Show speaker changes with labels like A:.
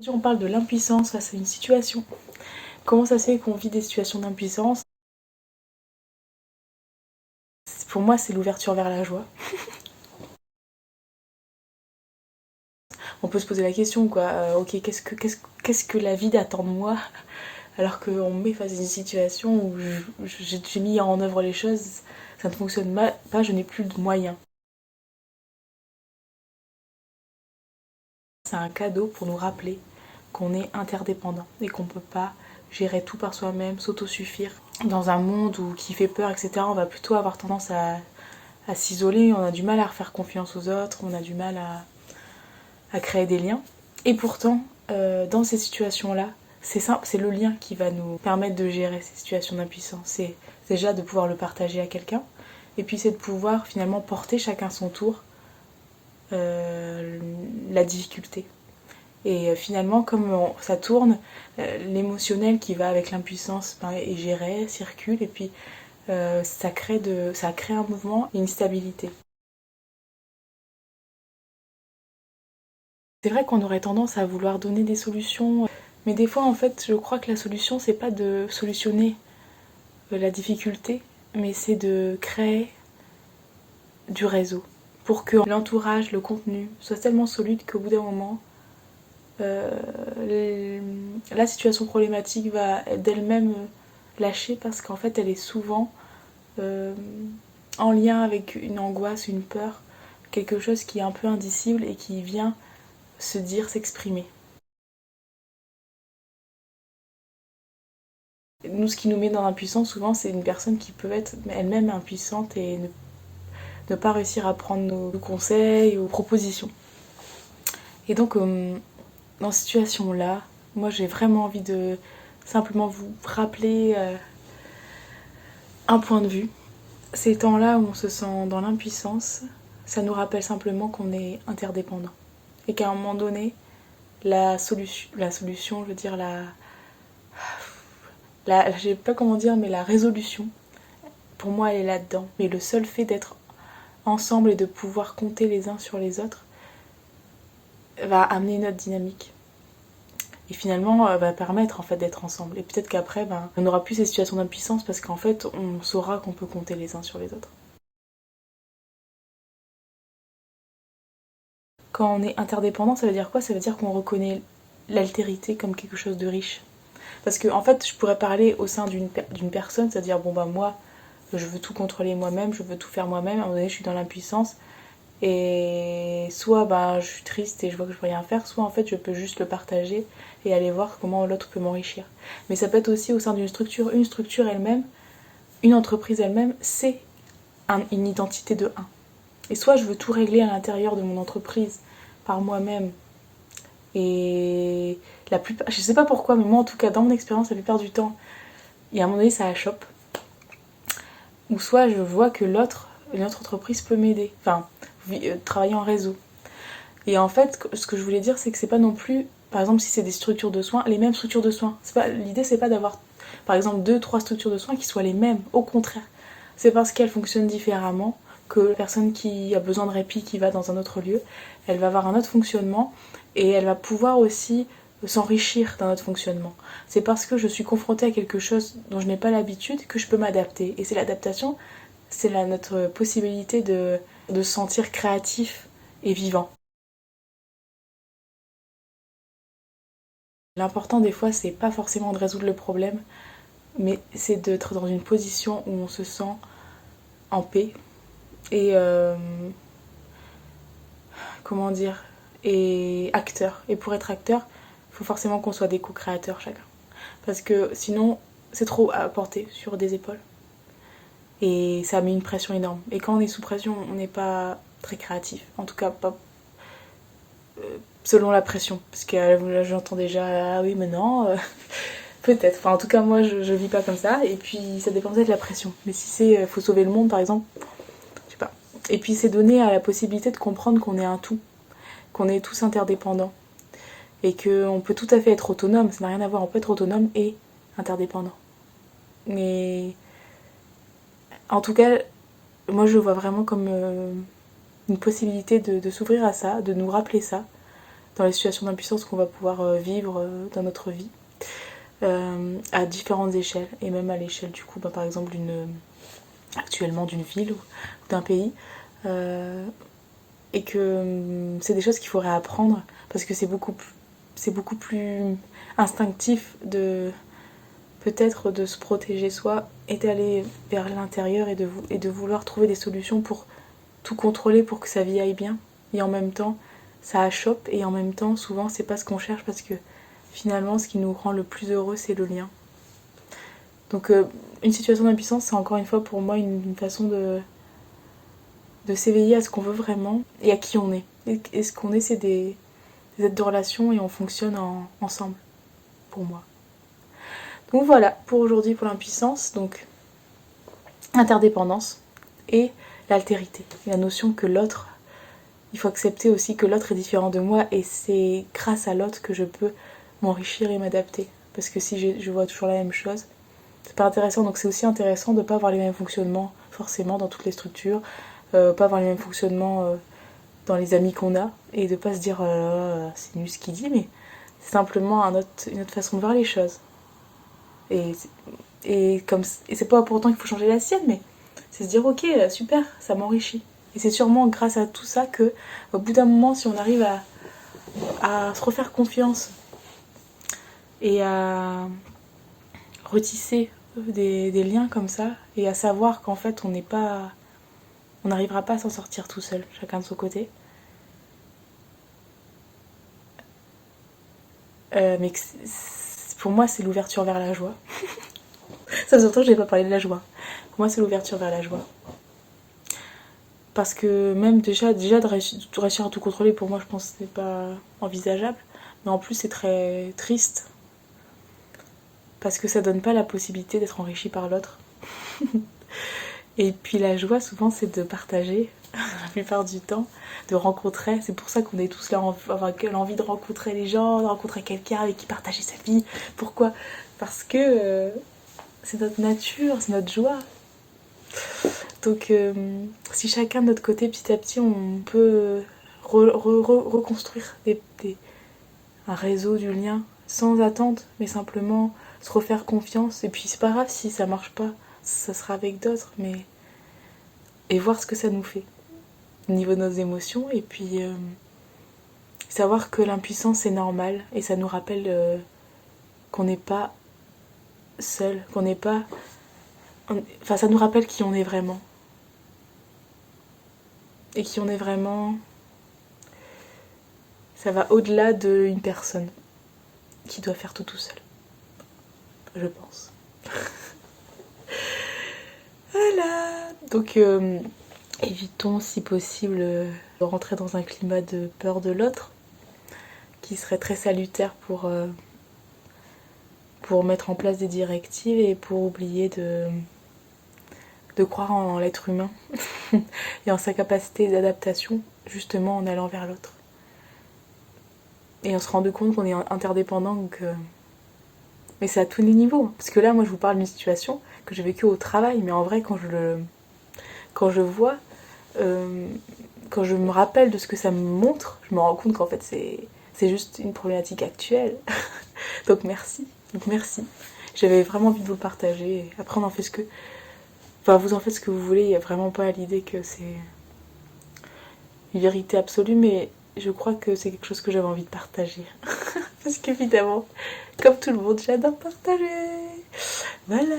A: Aujourd'hui, on parle de l'impuissance face à une situation. Comment ça se fait qu'on vit des situations d'impuissance? Pour moi, c'est l'ouverture vers la joie. On peut se poser la question, quoi. Ok, qu'est-ce que la vie attend de moi alors qu'on me met face à une situation où j'ai mis en œuvre les choses, ça ne fonctionne pas, je n'ai plus de moyens. C'est un cadeau pour nous rappeler qu'on est interdépendant et qu'on ne peut pas gérer tout par soi-même, s'autosuffire. Dans un monde qui fait peur, etc., on va plutôt avoir tendance à s'isoler, on a du mal à faire confiance aux autres, on a du mal à créer des liens. Et pourtant, dans ces situations-là, c'est simple, c'est le lien qui va nous permettre de gérer ces situations d'impuissance. C'est déjà de pouvoir le partager à quelqu'un, et puis c'est de pouvoir finalement porter chacun son tour la difficulté. Et finalement, comme ça tourne, l'émotionnel qui va avec l'impuissance est géré, circule, et puis ça crée un mouvement et une stabilité. C'est vrai qu'on aurait tendance à vouloir donner des solutions, mais des fois en fait je crois que la solution c'est pas de solutionner la difficulté, mais c'est de créer du réseau pour que l'entourage, le contenu soit tellement solide qu'au bout d'un moment, la situation problématique va d'elle-même lâcher parce qu'en fait elle est souvent euh, en lien avec une angoisse, une peur, quelque chose qui est un peu indicible et qui vient se dire, s'exprimer. Nous, ce qui nous met dans l'impuissance, souvent, c'est une personne qui peut être elle-même impuissante et ne pas réussir à prendre nos conseils ou propositions. Et donc, dans cette situation-là, moi, j'ai vraiment envie de simplement vous rappeler un point de vue. Ces temps-là où on se sent dans l'impuissance, ça nous rappelle simplement qu'on est interdépendant. Et qu'à un moment donné, la solution, je veux dire, je sais pas comment dire, mais la résolution, pour moi, elle est là-dedans. Mais le seul fait d'être ensemble et de pouvoir compter les uns sur les autres va amener notre dynamique. Et finalement, va permettre en fait d'être ensemble. Et peut-être qu'après, on n'aura plus ces situations d'impuissance parce qu'en fait, on saura qu'on peut compter les uns sur les autres. Quand on est interdépendant, ça veut dire quoi? Ça veut dire qu'on reconnaît l'altérité comme quelque chose de riche. Parce que en fait, je pourrais parler au sein d'une personne, c'est-à-dire bon bah moi, je veux tout contrôler moi-même, je veux tout faire moi-même. À un moment donné, je suis dans l'impuissance. Et soit je suis triste et je vois que je peux rien faire, soit en fait je peux juste le partager et aller voir comment l'autre peut m'enrichir. Mais ça peut être aussi au sein d'une structure. Une structure elle-même, une entreprise elle-même, c'est une identité de un. Et soit je veux tout régler à l'intérieur de mon entreprise par moi-même. Et la plupart, je sais pas pourquoi, mais moi en tout cas dans mon expérience, la plupart du temps, il y a un moment donné ça achoppe. Ou soit je vois que une autre entreprise peut m'aider. Enfin, travailler en réseau. Et en fait, ce que je voulais dire, c'est que c'est pas non plus, par exemple, si c'est des structures de soins, les mêmes structures de soins. L'idée, c'est pas d'avoir, par exemple, 2, 3 structures de soins qui soient les mêmes. Au contraire, c'est parce qu'elles fonctionnent différemment que la personne qui a besoin de répit, qui va dans un autre lieu, elle va avoir un autre fonctionnement et elle va pouvoir aussi s'enrichir d'un autre fonctionnement. C'est parce que je suis confrontée à quelque chose dont je n'ai pas l'habitude que je peux m'adapter. Et c'est l'adaptation, c'est notre possibilité de se sentir créatif et vivant. L'important des fois, c'est pas forcément de résoudre le problème, mais c'est d'être dans une position où on se sent en paix et comment dire, et acteur. Et pour être acteur, il faut forcément qu'on soit des co-créateurs chacun, parce que sinon c'est trop à porter sur des épaules et ça met une pression énorme. Et quand on est sous pression, on n'est pas très créatif, en tout cas pas selon la pression, parce que là j'entends déjà ah oui mais non. Peut-être. Enfin, en tout cas, moi, je vis pas comme ça. Et puis, ça dépend peut-être de la pression. Mais si c'est faut sauver le monde, par exemple, je sais pas. Et puis, c'est donner à la possibilité de comprendre qu'on est un tout, qu'on est tous interdépendants. Et qu'on peut tout à fait être autonome. Ça n'a rien à voir. On peut être autonome et interdépendant. Mais en tout cas, moi, je le vois vraiment comme une possibilité de s'ouvrir à ça, de nous rappeler ça. dans les situations d'impuissance qu'on va pouvoir vivre dans notre vie, à différentes échelles, et même à l'échelle du coup, par exemple, actuellement d'une ville ou d'un pays, et que c'est des choses qu'il faudrait apprendre, parce que c'est beaucoup plus instinctif de peut-être de se protéger soi et d'aller vers l'intérieur et de vouloir trouver des solutions pour tout contrôler pour que sa vie aille bien. Et en même temps, ça achoppe, et en même temps, souvent, c'est pas ce qu'on cherche, parce que finalement, ce qui nous rend le plus heureux, c'est le lien. Donc, une situation d'impuissance, c'est encore une fois pour moi une façon de s'éveiller à ce qu'on veut vraiment et à qui on est. Et ce qu'on est, c'est des êtres de relation, et on fonctionne ensemble, pour moi. Donc voilà, pour aujourd'hui, pour l'impuissance, donc interdépendance et l'altérité. La notion que l'autre, il faut accepter aussi que l'autre est différent de moi, et c'est grâce à l'autre que je peux m'enrichir et m'adapter. Parce que si je vois toujours la même chose, c'est pas intéressant. Donc c'est aussi intéressant de ne pas avoir les mêmes fonctionnements forcément dans toutes les structures, pas avoir les mêmes fonctionnements dans les amis qu'on a, et de pas se dire c'est nul ce qu'il dit, mais c'est simplement une autre façon de voir les choses. Et c'est pas pour autant qu'il faut changer la sienne, mais c'est se dire ok, super, ça m'enrichit. Et c'est sûrement grâce à tout ça que, au bout d'un moment, si on arrive à se refaire confiance et à retisser des liens comme ça, et à savoir qu'en fait on n'arrivera pas à s'en sortir tout seul, chacun de son côté. Mais pour moi, c'est l'ouverture vers la joie. Ça fait longtemps que je n'ai pas parlé de la joie. Pour moi, c'est l'ouverture vers la joie. Parce que même déjà de réussir à tout contrôler, pour moi, je pense que ce n'est pas envisageable. Mais en plus, c'est très triste. Parce que ça donne pas la possibilité d'être enrichi par l'autre. Et puis la joie, souvent, c'est de partager, la plupart du temps, de rencontrer. C'est pour ça qu'on est tous là, avoir l'envie de rencontrer les gens, de rencontrer quelqu'un avec qui partager sa vie. Pourquoi ? Parce que c'est notre nature, c'est notre joie. Donc si chacun de notre côté, petit à petit, on peut reconstruire un réseau du lien, sans attente, mais simplement se refaire confiance. Et puis c'est pas grave si ça marche pas, ça sera avec d'autres, mais et voir ce que ça nous fait au niveau de nos émotions. Et puis savoir que l'impuissance, c'est normal, et ça nous rappelle qu'on n'est pas seul, qu'on n'est pas... Enfin, ça nous rappelle qui on est vraiment. Et qui on est vraiment, ça va au-delà d'une personne qui doit faire tout seul. Je pense. Voilà. Donc, évitons si possible de rentrer dans un climat de peur de l'autre, qui serait très salutaire pour mettre en place des directives et pour oublier de croire en l'être humain et en sa capacité d'adaptation, justement en allant vers l'autre. Et on se rend compte qu'on est interdépendant, donc mais c'est à tous les niveaux. Parce que là, moi, je vous parle d'une situation que j'ai vécue au travail, mais en vrai, quand je vois, quand je me rappelle de ce que ça me montre, je me rends compte qu'en fait, c'est juste une problématique actuelle. Donc merci. J'avais vraiment envie de vous le partager. Après, on en fait vous en faites ce que vous voulez. Il n'y a vraiment pas l'idée que c'est une vérité absolue, mais je crois que c'est quelque chose que j'avais envie de partager. Parce qu'évidemment, comme tout le monde, j'adore partager. Voilà.